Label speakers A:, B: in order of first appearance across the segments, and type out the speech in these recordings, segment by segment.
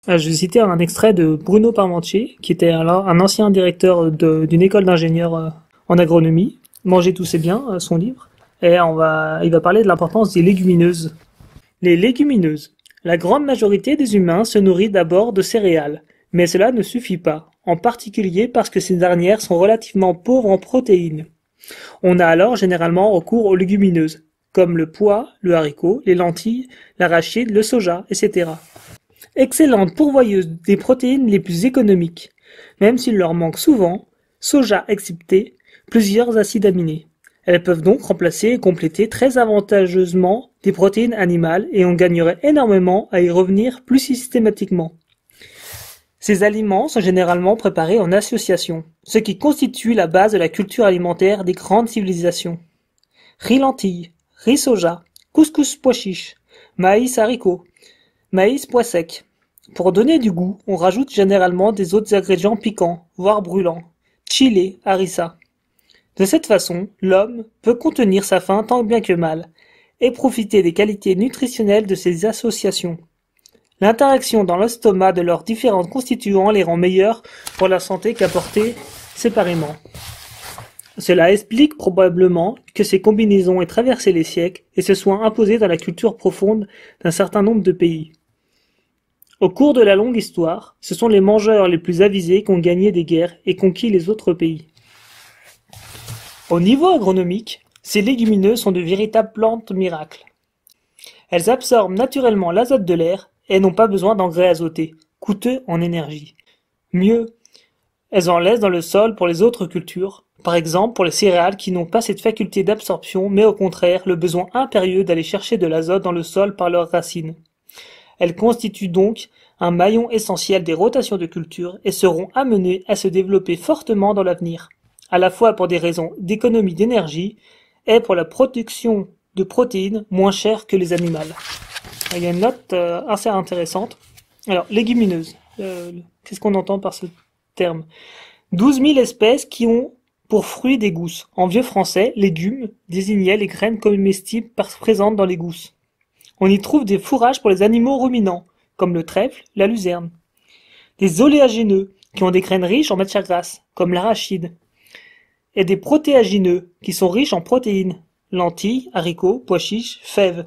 A: Je vais citer un extrait de Bruno Parmentier, qui était alors un ancien directeur d'une école d'ingénieurs en agronomie. Manger tous c'est bien, son livre. Et il va parler de l'importance des légumineuses. Les légumineuses. La grande majorité des humains se nourrit d'abord de céréales, mais cela ne suffit pas, en particulier parce que ces dernières sont relativement pauvres en protéines. On a alors généralement recours aux légumineuses, comme le pois, le haricot, les lentilles, l'arachide, le soja, etc. Excellentes pourvoyeuses des protéines les plus économiques, même s'il leur manque souvent, soja excepté, plusieurs acides aminés. Elles peuvent donc remplacer et compléter très avantageusement des protéines animales et on gagnerait énormément à y revenir plus systématiquement. Ces aliments sont généralement préparés en association, ce qui constitue la base de la culture alimentaire des grandes civilisations. Riz lentilles, riz soja, couscous pois chiche, maïs haricot, maïs pois sec. Pour donner du goût, on rajoute généralement des autres ingrédients piquants, voire brûlants, chili, harissa. De cette façon, l'homme peut contenir sa faim tant bien que mal, et profiter des qualités nutritionnelles de ces associations. L'interaction dans l'estomac de leurs différents constituants les rend meilleurs pour la santé qu'apportés séparément. Cela explique probablement que ces combinaisons aient traversé les siècles et se soient imposées dans la culture profonde d'un certain nombre de pays. Au cours de la longue histoire, ce sont les mangeurs les plus avisés qui ont gagné des guerres et conquis les autres pays. Au niveau agronomique, ces légumineuses sont de véritables plantes miracles. Elles absorbent naturellement l'azote de l'air et n'ont pas besoin d'engrais azotés, coûteux en énergie. Mieux, elles en laissent dans le sol pour les autres cultures, par exemple pour les céréales qui n'ont pas cette faculté d'absorption mais au contraire le besoin impérieux d'aller chercher de l'azote dans le sol par leurs racines. Elles constituent donc un maillon essentiel des rotations de culture et seront amenées à se développer fortement dans l'avenir, à la fois pour des raisons d'économie d'énergie et pour la production de protéines moins chères que les animales. Il y a une note assez intéressante. Alors, légumineuses. Qu'est-ce qu'on entend par ce terme? 12 000 espèces qui ont pour fruits des gousses. En vieux français, légumes désignait les graines comestibles présentes dans les gousses. On y trouve des fourrages pour les animaux ruminants, comme le trèfle, la luzerne. Des oléagineux, qui ont des graines riches en matières grasses, comme l'arachide. Et des protéagineux, qui sont riches en protéines, lentilles, haricots, pois chiches, fèves.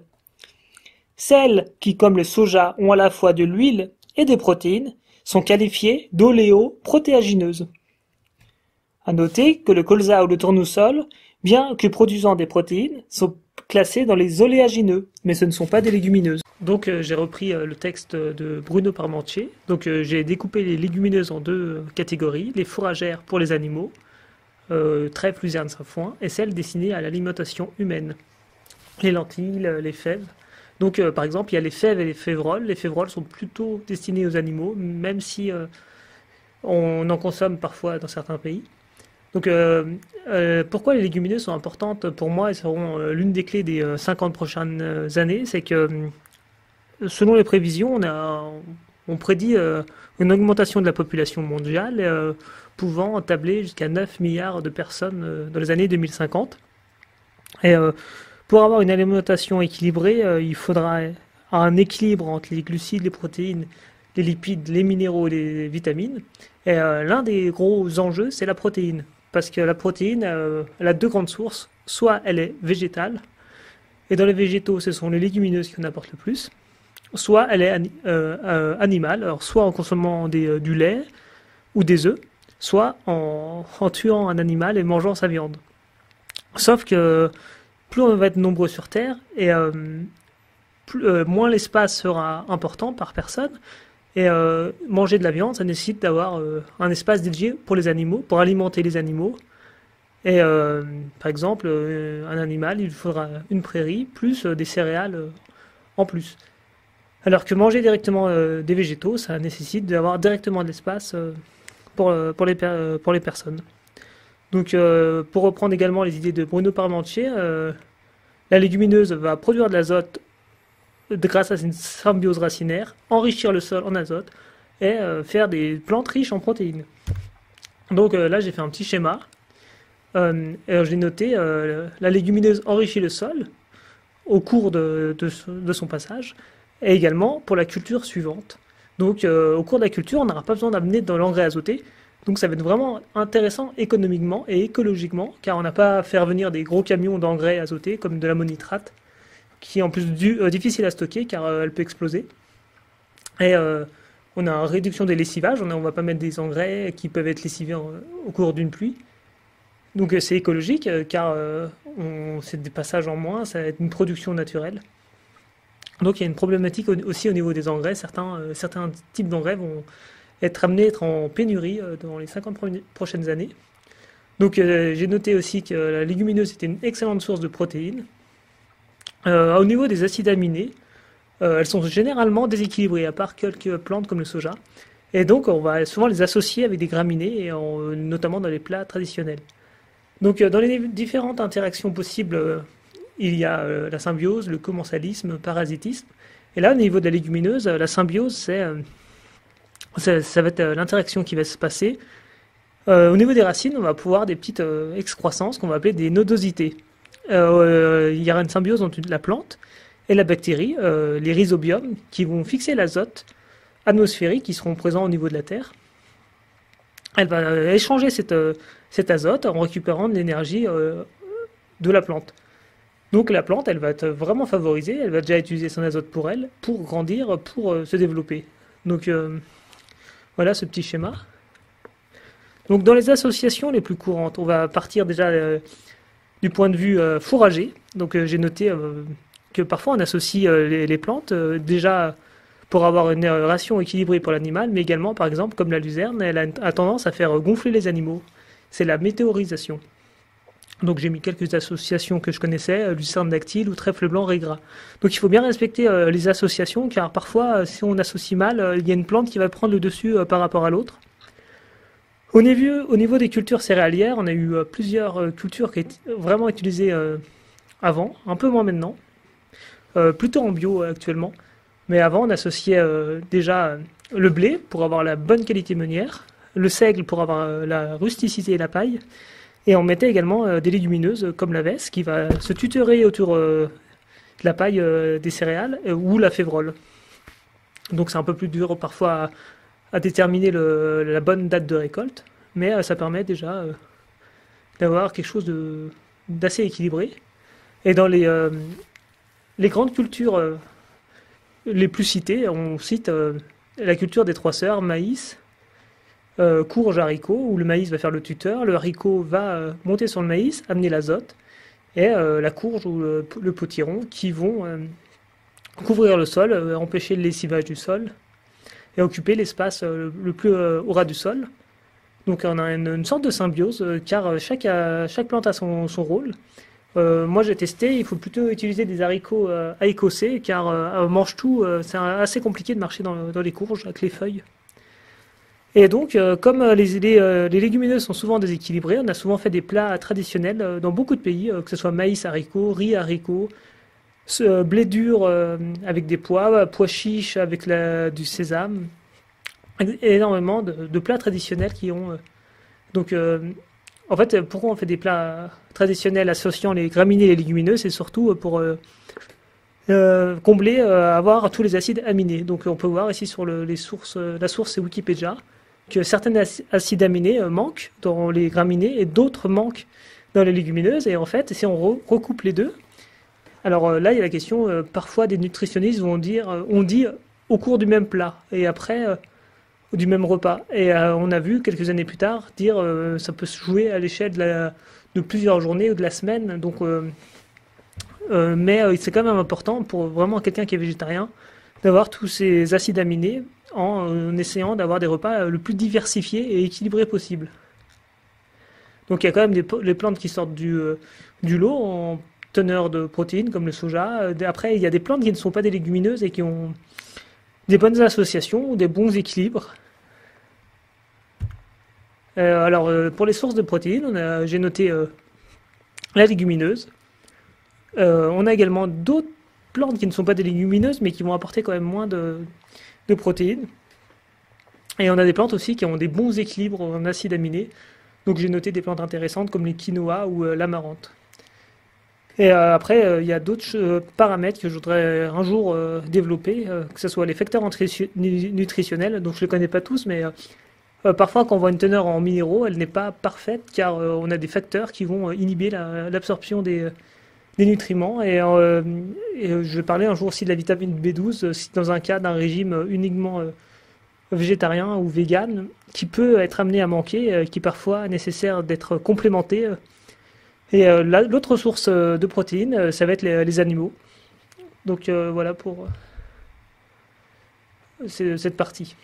A: Celles qui, comme le soja, ont à la fois de l'huile et des protéines, sont qualifiées d'oléoprotéagineuses. À noter que le colza ou le tournesol, bien que produisant des protéines, sont classés dans les oléagineux, mais ce ne sont pas des légumineuses. Donc j'ai repris le texte de Bruno Parmentier. Donc j'ai découpé les légumineuses en deux catégories, les fourragères pour les animaux, trèfle, luzerne, sainfoin, et celles destinées à l'alimentation humaine, les lentilles, les fèves. Donc par exemple il y a les fèves et les févroles. Les févroles sont plutôt destinées aux animaux, même si on en consomme parfois dans certains pays. Donc, pourquoi les légumineuses sont importantes pour moi et seront l'une des clés des 50 prochaines années, c'est que selon les prévisions, on prédit une augmentation de la population mondiale pouvant tabler jusqu'à 9 milliards de personnes dans les années 2050. Et pour avoir une alimentation équilibrée, il faudra un équilibre entre les glucides, les protéines, les lipides, les minéraux et les vitamines. Et l'un des gros enjeux, c'est la protéine. Parce que la protéine, elle a deux grandes sources. Soit elle est végétale, et dans les végétaux, ce sont les légumineuses qui en apportent le plus. Soit elle est animale, alors soit en consommant du lait ou des œufs, soit en tuant un animal et mangeant sa viande. Sauf que plus on va être nombreux sur Terre, et moins l'espace sera important par personne. Et manger de la viande, ça nécessite d'avoir un espace dédié pour les animaux, pour alimenter les animaux. Et par exemple, un animal, il faudra une prairie, plus des céréales en plus. Alors que manger directement des végétaux, ça nécessite d'avoir directement de l'espace pour les personnes. Donc pour reprendre également les idées de Bruno Parmentier, la légumineuse va produire de l'azote grâce à une symbiose racinaire, enrichir le sol en azote et faire des plantes riches en protéines. Donc là j'ai fait un petit schéma. J'ai noté la légumineuse enrichit le sol au cours de son passage et également pour la culture suivante. Donc au cours de la culture, on n'aura pas besoin d'amener de l'engrais azoté. Donc ça va être vraiment intéressant économiquement et écologiquement, car on n'a pas à faire venir des gros camions d'engrais azoté comme de l'ammonitrate, qui est en plus difficile à stocker car elle peut exploser. Et on a une réduction des lessivages, on ne va pas mettre des engrais qui peuvent être lessivés au cours d'une pluie. Donc c'est écologique car c'est des passages en moins, ça va être une production naturelle. Donc il y a une problématique aussi au niveau des engrais. Certains types d'engrais vont être amenés à être en pénurie dans les 50 prochaines années. Donc j'ai noté aussi que la légumineuse était une excellente source de protéines. Au niveau des acides aminés, elles sont généralement déséquilibrées, à part quelques plantes comme le soja. Et donc on va souvent les associer avec des graminées, et notamment dans les plats traditionnels. Donc dans les différentes interactions possibles, il y a la symbiose, le commensalisme, le parasitisme. Et là, au niveau de la légumineuse, la symbiose, ça va être l'interaction qui va se passer. Au niveau des racines, on va pouvoir des petites excroissances qu'on va appeler des nodosités. Il y aura une symbiose entre la plante et la bactérie, les rhizobiums, qui vont fixer l'azote atmosphérique qui seront présents au niveau de la terre. Elle va échanger cet azote en récupérant de l'énergie de la plante. Donc la plante, elle va être vraiment favorisée, elle va déjà utiliser son azote pour elle, pour grandir, pour se développer. Donc voilà ce petit schéma. Donc dans les associations les plus courantes, on va partir déjà du point de vue fourrager. Donc j'ai noté que parfois on associe les plantes déjà pour avoir une ration équilibrée pour l'animal, mais également par exemple comme la luzerne, elle a tendance à faire gonfler les animaux. C'est la météorisation. Donc j'ai mis quelques associations que je connaissais, lucerne dactyle ou trèfle blanc régras. Donc il faut bien respecter les associations, car parfois si on associe mal, il y a une plante qui va prendre le dessus par rapport à l'autre. Au niveau des cultures céréalières, on a eu plusieurs cultures qui étaient vraiment utilisées avant, un peu moins maintenant, plutôt en bio actuellement. Mais avant on associait déjà le blé pour avoir la bonne qualité meunière, le seigle pour avoir la rusticité et la paille, et on mettait également des légumineuses comme la vesse qui va se tutorer autour de la paille des céréales ou la févrole. Donc c'est un peu plus dur parfois à déterminer la bonne date de récolte, mais ça permet déjà d'avoir quelque chose d'assez équilibré. Et dans les grandes cultures les plus citées, on cite la culture des trois sœurs, maïs, courge, haricot, où le maïs va faire le tuteur, le haricot va monter sur le maïs, amener l'azote, et la courge ou le potiron qui vont couvrir le sol, empêcher le lessivage du sol, et occuper l'espace le plus au ras du sol. Donc on a une sorte de symbiose, car chaque plante a son rôle. Moi j'ai testé, il faut plutôt utiliser des haricots à écosser, car mange tout, c'est assez compliqué de marcher dans les courges avec les feuilles. Et donc, comme les légumineuses sont souvent déséquilibrées, on a souvent fait des plats traditionnels dans beaucoup de pays, que ce soit maïs, haricots, riz, haricots, blé dur avec des pois chiches avec du sésame, énormément de plats traditionnels qui ont... donc, en fait, pourquoi on fait des plats traditionnels associant les graminées et les légumineuses? C'est surtout pour combler, avoir tous les acides aminés. Donc on peut voir ici sur la source c'est Wikipédia, que certains acides aminés manquent dans les graminées et d'autres manquent dans les légumineuses. Et en fait, si on recoupe les deux, alors là il y a la question, parfois des nutritionnistes on dit au cours du même plat et après du même repas. Et on a vu quelques années plus tard dire ça peut se jouer à l'échelle de plusieurs journées ou de la semaine. Donc mais c'est quand même important pour vraiment quelqu'un qui est végétarien d'avoir tous ces acides aminés en essayant d'avoir des repas le plus diversifiés et équilibrés possible. Donc il y a quand même les plantes qui sortent du lot en teneur de protéines comme le soja. Après il y a des plantes qui ne sont pas des légumineuses et qui ont des bonnes associations ou des bons équilibres. Alors pour les sources de protéines, j'ai noté la légumineuse. On a également d'autres plantes qui ne sont pas des légumineuses mais qui vont apporter quand même moins de protéines. Et on a des plantes aussi qui ont des bons équilibres en acides aminés. Donc j'ai noté des plantes intéressantes comme les quinoa ou l'amarante. Et après, il y a d'autres paramètres que je voudrais un jour développer, que ce soit les facteurs nutritionnels, donc je ne les connais pas tous, mais parfois quand on voit une teneur en minéraux, elle n'est pas parfaite car on a des facteurs qui vont inhiber l'absorption des nutriments. Et je vais parler un jour aussi de la vitamine B12, si dans un cas d'un régime uniquement végétarien ou vegan, qui peut être amené à manquer, qui parfois est nécessaire d'être complémenté. Et l'autre source de protéines, ça va être les animaux. Donc voilà pour cette partie.